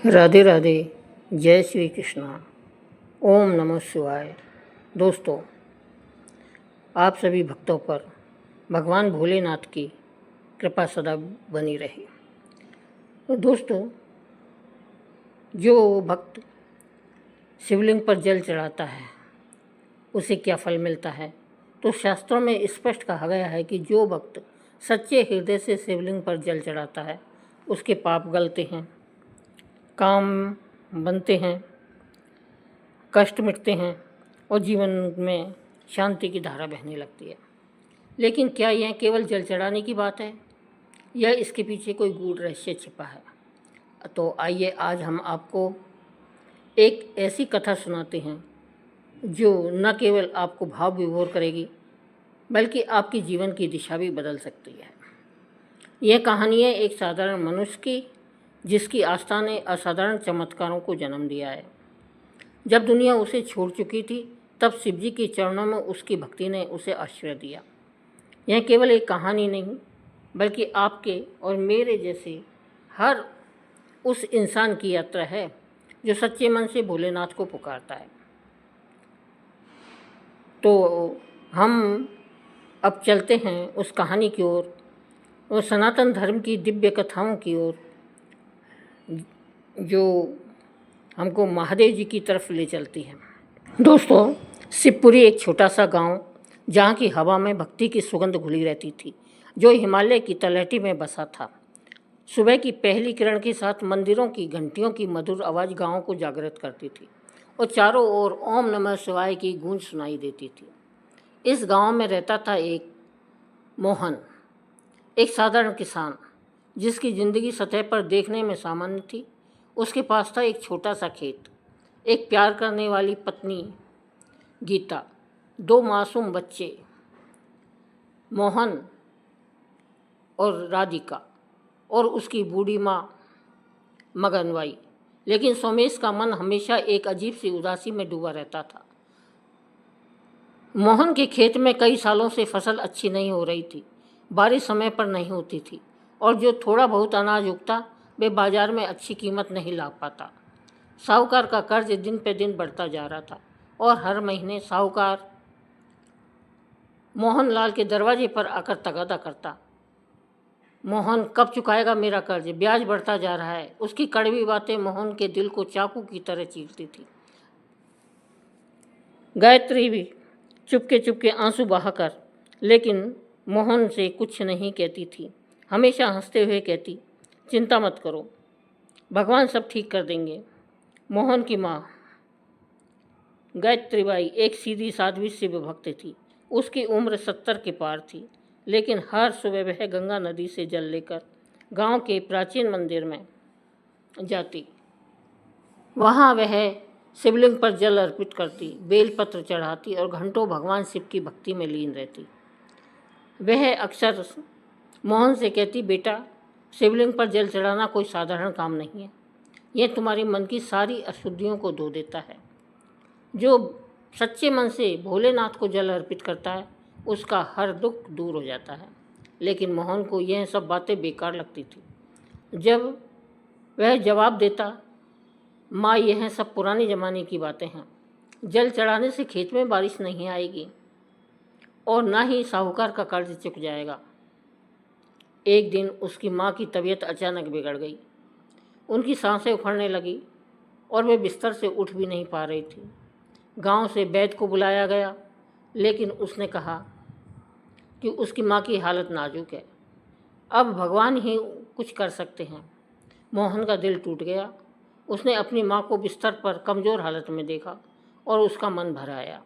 राधे राधे। जय श्री कृष्णा। ओम नमः शिवाय। दोस्तों, आप सभी भक्तों पर भगवान भोलेनाथ की कृपा सदा बनी रहे। तो दोस्तों, जो भक्त शिवलिंग पर जल चढ़ाता है उसे क्या फल मिलता है? तो शास्त्रों में स्पष्ट कहा गया है कि जो भक्त सच्चे हृदय से शिवलिंग पर जल चढ़ाता है उसके पाप गलते हैं, काम बनते हैं, कष्ट मिटते हैं और जीवन में शांति की धारा बहने लगती है। लेकिन क्या यह केवल जल चढ़ाने की बात है या इसके पीछे कोई गूढ़ रहस्य छिपा है? तो आइए आज हम आपको एक ऐसी कथा सुनाते हैं जो न केवल आपको भाव विभोर करेगी बल्कि आपकी जीवन की दिशा भी बदल सकती है। यह कहानी है एक साधारण मनुष्य की जिसकी आस्था ने असाधारण चमत्कारों को जन्म दिया है। जब दुनिया उसे छोड़ चुकी थी तब शिवजी के चरणों में उसकी भक्ति ने उसे आश्रय दिया। यह केवल एक कहानी नहीं बल्कि आपके और मेरे जैसे हर उस इंसान की यात्रा है जो सच्चे मन से भोलेनाथ को पुकारता है। तो हम अब चलते हैं उस कहानी की ओर और सनातन धर्म की दिव्य कथाओं की ओर जो हमको महादेव जी की तरफ ले चलती है। दोस्तों, शिवपुरी एक छोटा सा गांव जहाँ की हवा में भक्ति की सुगंध घुली रहती थी, जो हिमालय की तलहटी में बसा था। सुबह की पहली किरण के साथ मंदिरों की घंटियों की मधुर आवाज़ गांव को जागृत करती थी और चारों ओर ओम नमः शिवाय की गूंज सुनाई देती थी। इस गांव में रहता था एक मोहन, एक साधारण किसान जिसकी ज़िंदगी सतह पर देखने में सामान्य थी। उसके पास था एक छोटा सा खेत, एक प्यार करने वाली पत्नी गीता, दो मासूम बच्चे मोहन और राधिका और उसकी बूढ़ी माँ मगनवाई। लेकिन सोमेश का मन हमेशा एक अजीब सी उदासी में डूबा रहता था। मोहन के खेत में कई सालों से फसल अच्छी नहीं हो रही थी, बारिश समय पर नहीं होती थी और जो थोड़ा बहुत अनाज उगता वे बाजार में अच्छी कीमत नहीं ला पाता। साहूकार का कर्ज दिन पे दिन बढ़ता जा रहा था और हर महीने साहूकार मोहनलाल के दरवाजे पर आकर तगादा करता, मोहन कब चुकाएगा मेरा कर्ज, ब्याज बढ़ता जा रहा है। उसकी कड़वी बातें मोहन के दिल को चाकू की तरह चीरती थी। गायत्री भी चुपके चुपके आंसू बहाकर लेकिन मोहन से कुछ नहीं कहती थी। हमेशा हंसते हुए कहती, चिंता मत करो, भगवान सब ठीक कर देंगे। मोहन की माँ गायत्रीबाई एक सीधी साध्वी शिव भक्त थी। उसकी उम्र 70 के पार थी, लेकिन हर सुबह वह गंगा नदी से जल लेकर गांव के प्राचीन मंदिर में जाती। वहाँ वह शिवलिंग पर जल अर्पित करती, बेलपत्र चढ़ाती और घंटों भगवान शिव की भक्ति में लीन रहती। वह अक्सर मोहन से कहती, बेटा, शिवलिंग पर जल चढ़ाना कोई साधारण काम नहीं है, यह तुम्हारे मन की सारी अशुद्धियों को धो देता है। जो सच्चे मन से भोलेनाथ को जल अर्पित करता है उसका हर दुख दूर हो जाता है। लेकिन मोहन को यह सब बातें बेकार लगती थी। जब वह जवाब देता, माँ, यह सब पुराने ज़माने की बातें हैं, जल चढ़ाने से खेत में बारिश नहीं आएगी और ना ही साहूकार का कर्ज चुक जाएगा। एक दिन उसकी माँ की तबीयत अचानक बिगड़ गई। उनकी सांसें उखड़ने लगी और वे बिस्तर से उठ भी नहीं पा रही थी। गांव से वैद्य को बुलाया गया, लेकिन उसने कहा कि उसकी माँ की हालत नाजुक है, अब भगवान ही कुछ कर सकते हैं। मोहन का दिल टूट गया। उसने अपनी माँ को बिस्तर पर कमज़ोर हालत में देखा और उसका मन भर आया।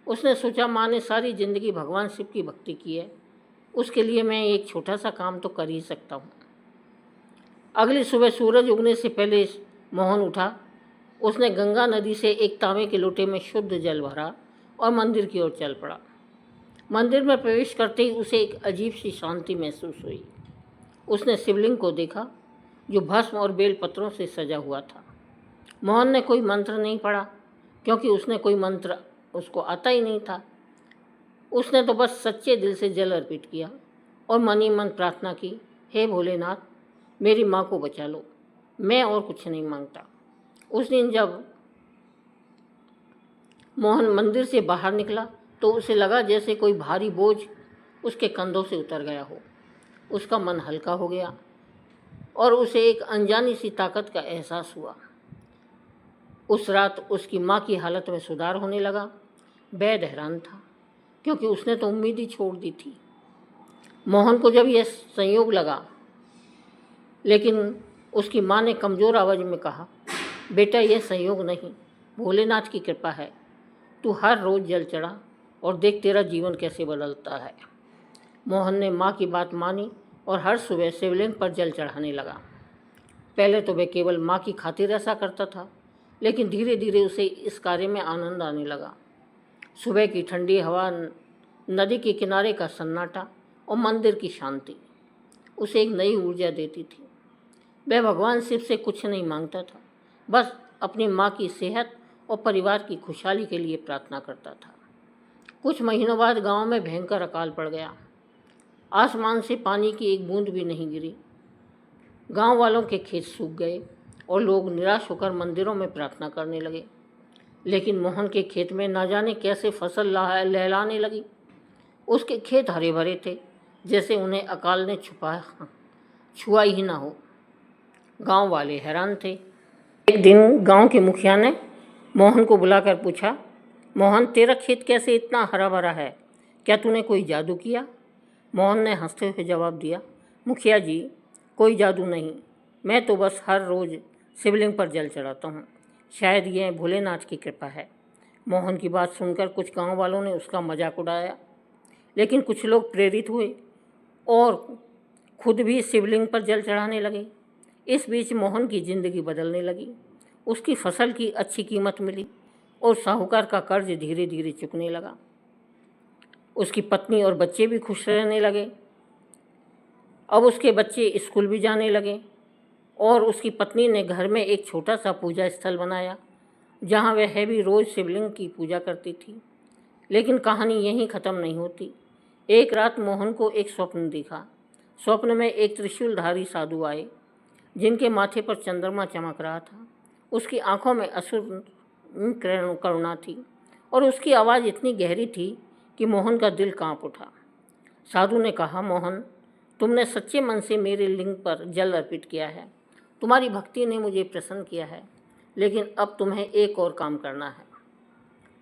उसने सोचा, माँ ने सारी ज़िंदगी भगवान शिव की भक्ति की है, उसके लिए मैं एक छोटा सा काम तो कर ही सकता हूँ। अगली सुबह सूरज उगने से पहले मोहन उठा। उसने गंगा नदी से एक तांबे के लोटे में शुद्ध जल भरा और मंदिर की ओर चल पड़ा। मंदिर में प्रवेश करते ही उसे एक अजीब सी शांति महसूस हुई। उसने शिवलिंग को देखा जो भस्म और बेलपत्रों से सजा हुआ था। मोहन ने कोई मंत्र नहीं पढ़ा क्योंकि उसने कोई मंत्र उसको आता ही नहीं था। उसने तो बस सच्चे दिल से जल अर्पित किया और मन ही मन प्रार्थना की, हे भोलेनाथ, मेरी माँ को बचा लो, मैं और कुछ नहीं मांगता। उस दिन जब मोहन मंदिर से बाहर निकला तो उसे लगा जैसे कोई भारी बोझ उसके कंधों से उतर गया हो। उसका मन हल्का हो गया और उसे एक अनजानी सी ताकत का एहसास हुआ। उस रात उसकी माँ की हालत में सुधार होने लगा। वैद्य हैरान था क्योंकि उसने तो उम्मीद ही छोड़ दी थी। मोहन को जब यह संयोग लगा, लेकिन उसकी माँ ने कमज़ोर आवाज़ में कहा, बेटा यह संयोग नहीं, भोलेनाथ की कृपा है। तू हर रोज़ जल चढ़ा और देख तेरा जीवन कैसे बदलता है। मोहन ने माँ की बात मानी और हर सुबह शिवलिंग पर जल चढ़ाने लगा। पहले तो वह केवल माँ की खातिर ऐसा करता था, लेकिन धीरे धीरे उसे इस कार्य में आनंद आने लगा। सुबह की ठंडी हवा, नदी के किनारे का सन्नाटा और मंदिर की शांति उसे एक नई ऊर्जा देती थी। वह भगवान शिव से कुछ नहीं मांगता था, बस अपनी माँ की सेहत और परिवार की खुशहाली के लिए प्रार्थना करता था। कुछ महीनों बाद गांव में भयंकर अकाल पड़ गया। आसमान से पानी की एक बूंद भी नहीं गिरी। गांव वालों के खेत सूख गए और लोग निराश होकर मंदिरों में प्रार्थना करने लगे। लेकिन मोहन के खेत में ना जाने कैसे फसल लहलाने लगी। उसके खेत हरे भरे थे, जैसे उन्हें अकाल ने छुआ ही ना हो। गांव वाले हैरान थे। एक दिन गांव के मुखिया ने मोहन को बुलाकर पूछा, मोहन तेरा खेत कैसे इतना हरा भरा है? क्या तूने कोई जादू किया? मोहन ने हंसते हुए जवाब दिया, मुखिया जी कोई जादू नहीं, मैं तो बस हर रोज़ शिवलिंग पर जल चढ़ाता हूँ। शायद यह भोलेनाथ की कृपा है। मोहन की बात सुनकर कुछ गांव वालों ने उसका मजाक उड़ाया, लेकिन कुछ लोग प्रेरित हुए और खुद भी शिवलिंग पर जल चढ़ाने लगे। इस बीच मोहन की ज़िंदगी बदलने लगी। उसकी फसल की अच्छी कीमत मिली और साहूकार का कर्ज धीरे धीरे चुकने लगा। उसकी पत्नी और बच्चे भी खुश रहने लगे। अब उसके बच्चे स्कूल भी जाने लगे और उसकी पत्नी ने घर में एक छोटा सा पूजा स्थल बनाया, जहाँ वह भी रोज़ शिवलिंग की पूजा करती थी। लेकिन कहानी यहीं ख़त्म नहीं होती। एक रात मोहन को एक स्वप्न दिखा। स्वप्न में एक त्रिशूलधारी साधु आए, जिनके माथे पर चंद्रमा चमक रहा था। उसकी आंखों में असुर करुणा थी और उसकी आवाज़ इतनी गहरी थी कि मोहन का दिल कांप उठा। साधु ने कहा, मोहन तुमने सच्चे मन से मेरे लिंग पर जल अर्पित किया है। तुम्हारी भक्ति ने मुझे प्रसन्न किया है, लेकिन अब तुम्हें एक और काम करना है।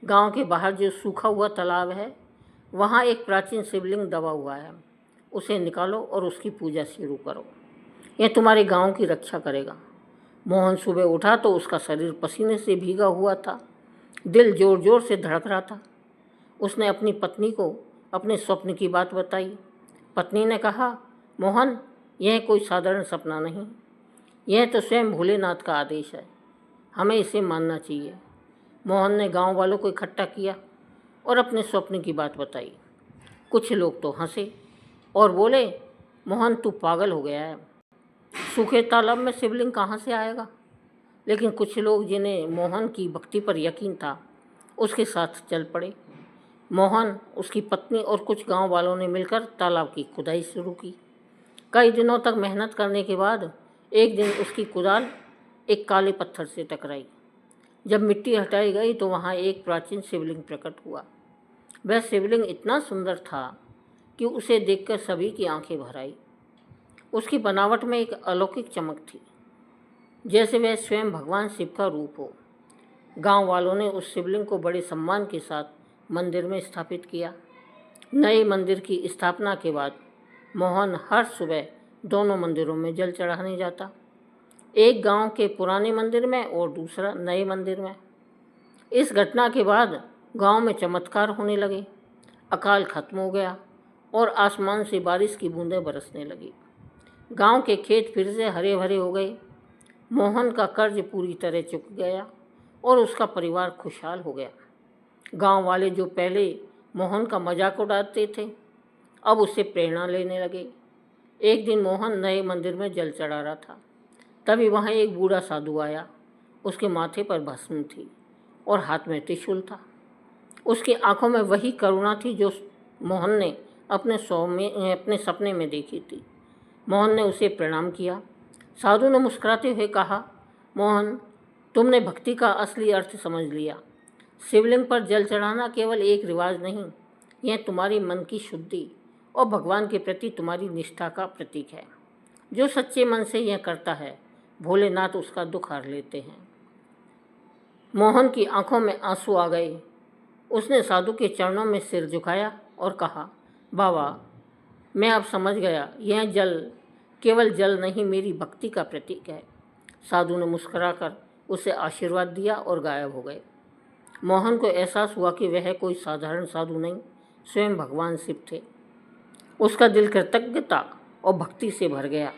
गांव के बाहर जो सूखा हुआ तालाब है, वहाँ एक प्राचीन शिवलिंग दबा हुआ है। उसे निकालो और उसकी पूजा शुरू करो। यह तुम्हारे गांव की रक्षा करेगा। मोहन सुबह उठा तो उसका शरीर पसीने से भीगा हुआ था। दिल जोर जोर से धड़क रहा था। उसने अपनी पत्नी को अपने स्वप्न की बात बताई। पत्नी ने कहा, मोहन यह कोई साधारण सपना नहीं, यह तो स्वयं भोलेनाथ का आदेश है। हमें इसे मानना चाहिए। मोहन ने गांव वालों को इकट्ठा किया और अपने स्वप्न की बात बताई। कुछ लोग तो हंसे और बोले, मोहन तू पागल हो गया है, सूखे तालाब में शिवलिंग कहाँ से आएगा? लेकिन कुछ लोग जिन्हें मोहन की भक्ति पर यकीन था, उसके साथ चल पड़े। मोहन, उसकी पत्नी और कुछ गांव वालों ने मिलकर तालाब की खुदाई शुरू की। कई दिनों तक मेहनत करने के बाद एक दिन उसकी कुदाल एक काले पत्थर से टकराई। जब मिट्टी हटाई गई तो वहाँ एक प्राचीन शिवलिंग प्रकट हुआ। वह शिवलिंग इतना सुंदर था कि उसे देखकर सभी की आंखें भर आई। उसकी बनावट में एक अलौकिक चमक थी, जैसे वह स्वयं भगवान शिव का रूप हो। गांव वालों ने उस शिवलिंग को बड़े सम्मान के साथ मंदिर में स्थापित किया। नए मंदिर की स्थापना के बाद मोहन हर सुबह दोनों मंदिरों में जल चढ़ाने जाता, एक गांव के पुराने मंदिर में और दूसरा नए मंदिर में। इस घटना के बाद गांव में चमत्कार होने लगे। अकाल खत्म हो गया और आसमान से बारिश की बूंदें बरसने लगी। गांव के खेत फिर से हरे भरे हो गए। मोहन का कर्ज पूरी तरह चुक गया और उसका परिवार खुशहाल हो गया। गांव वाले जो पहले मोहन का मजाक उड़ाते थे, अब उससे प्रेरणा लेने लगे। एक दिन मोहन नए मंदिर में जल चढ़ा रहा था, तभी वहाँ एक बूढ़ा साधु आया। उसके माथे पर भस्म थी और हाथ में त्रिशूल था। उसकी आंखों में वही करुणा थी जो मोहन ने अपने सपने में देखी थी। मोहन ने उसे प्रणाम किया। साधु ने मुस्कुराते हुए कहा, मोहन, तुमने भक्ति का असली अर्थ समझ लिया। शिवलिंग पर जल चढ़ाना केवल एक रिवाज नहीं, यह तुम्हारी मन की शुद्धि और भगवान के प्रति तुम्हारी निष्ठा का प्रतीक है। जो सच्चे मन से यह करता है, भोलेनाथ उसका दुख हर लेते हैं। मोहन की आंखों में आंसू आ गए। उसने साधु के चरणों में सिर झुकाया और कहा, बाबा, मैं अब समझ गया, यह जल केवल जल नहीं, मेरी भक्ति का प्रतीक है। साधु ने मुस्कुराकर उसे आशीर्वाद दिया और गायब हो गए। मोहन को एहसास हुआ कि वह कोई साधारण साधु नहीं, स्वयं भगवान शिव थे। उसका दिल कृतज्ञता और भक्ति से भर गया।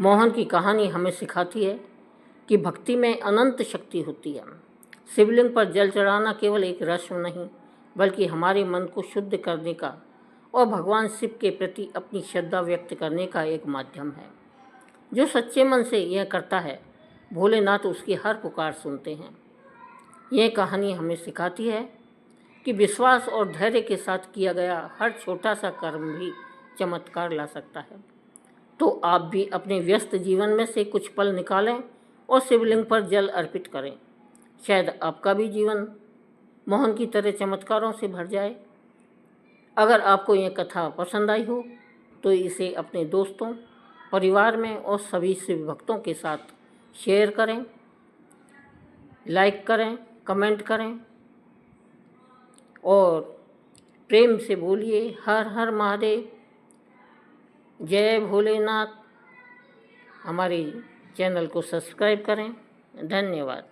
मोहन की कहानी हमें सिखाती है कि भक्ति में अनंत शक्ति होती है। शिवलिंग पर जल चढ़ाना केवल एक रस्म नहीं, बल्कि हमारे मन को शुद्ध करने का और भगवान शिव के प्रति अपनी श्रद्धा व्यक्त करने का एक माध्यम है। जो सच्चे मन से यह करता है, भोलेनाथ उसकी हर पुकार सुनते हैं। यह कहानी हमें सिखाती है कि विश्वास और धैर्य के साथ किया गया हर छोटा सा कर्म भी चमत्कार ला सकता है। तो आप भी अपने व्यस्त जीवन में से कुछ पल निकालें और शिवलिंग पर जल अर्पित करें। शायद आपका भी जीवन मोहन की तरह चमत्कारों से भर जाए। अगर आपको यह कथा पसंद आई हो तो इसे अपने दोस्तों, परिवार में और सभी शिव भक्तों के साथ शेयर करें, लाइक करें, कमेंट करें और प्रेम से बोलिए, हर हर महादेव, जय भोलेनाथ। हमारे चैनल को सब्सक्राइब करें। धन्यवाद।